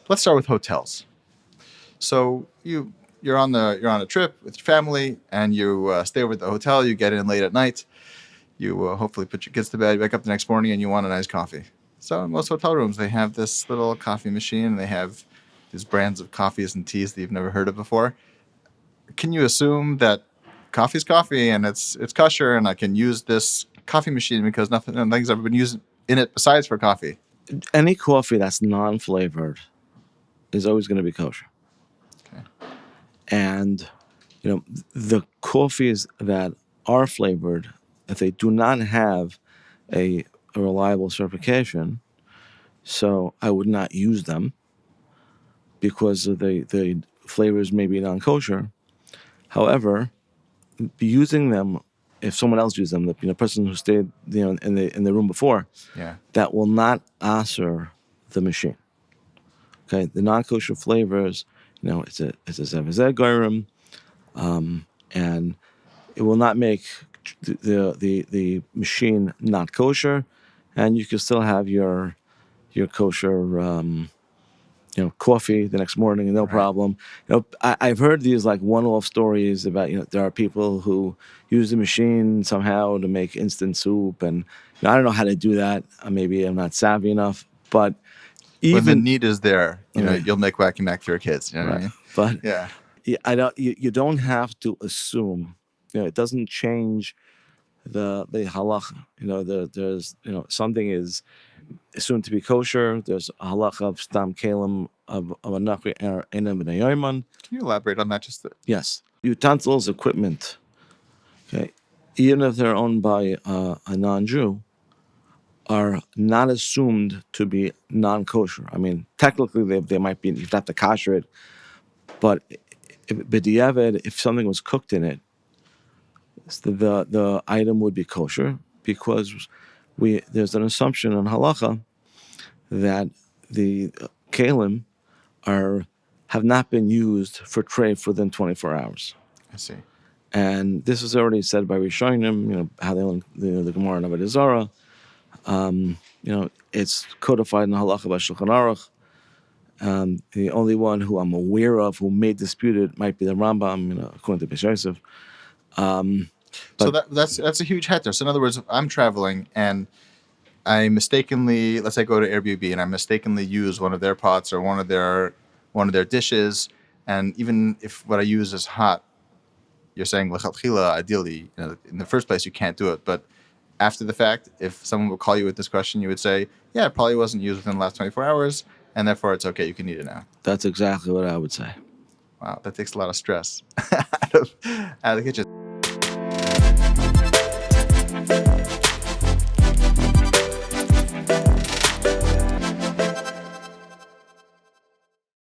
Let's start with hotels. So you're on a trip with your family, and you stay over at the hotel. You get in late at night. You hopefully put your kids to bed. You wake up the next morning, and you want a nice coffee. So in most hotel rooms, they have this little coffee machine. And they have these brands of coffees and teas that you've never heard of before. Can you assume that coffee's coffee and it's kosher, and I can use this coffee machine because nothing's ever been used in it besides for coffee? Any coffee that's non-flavored is always going to be kosher. Okay. And, the coffees that are flavored, if they do not have a reliable certification, so I would not use them because the flavors may be non-kosher. However, using them, if someone else used them, the person who stayed in the room before, that will not answer the machine. Okay, the non-kosher flavors, it's a zevazeh goyim, and it will not make the machine not kosher, and you can still have your kosher coffee the next morning, no problem. I've heard these like one-off stories about there are people who use the machine somehow to make instant soup, and I don't know how to do that. Maybe I'm not savvy enough, but when the need is there, you'll make wacky mac for your kids. You know what I mean? But yeah, I don't. You don't have to assume. It doesn't change the halacha. There's something is assumed to be kosher. There's a halacha of Stam Keilim of a nachri enam b'nei. Can you elaborate on that just? Yes, utensils, equipment. Okay, even if they're owned by a non-Jew, are not assumed to be non-kosher. I mean, technically they might be. You have to kosher it, but if something was cooked in it, the item would be kosher because there's an assumption in halacha that the Keilim have not been used for treif within 24 hours. I see. And this was already said by Rishonim, how they learn the Gemara and Rabbi Ezra. It's codified in halacha by Shulchan Aruch. The only one who I'm aware of who may dispute it might be the Rambam, according to Beis Yosef. So that's a huge heter. So in other words, if I'm traveling and I mistakenly, let's say, go to Airbnb and I mistakenly use one of their pots or one of their dishes, and even if what I use is hot, you're saying l'chatchila, ideally, in the first place you can't do it. But after the fact, if someone would call you with this question, you would say, yeah, it probably wasn't used within the last 24 hours, and therefore it's okay, you can eat it now. That's exactly what I would say. Wow, that takes a lot of stress out of the kitchen.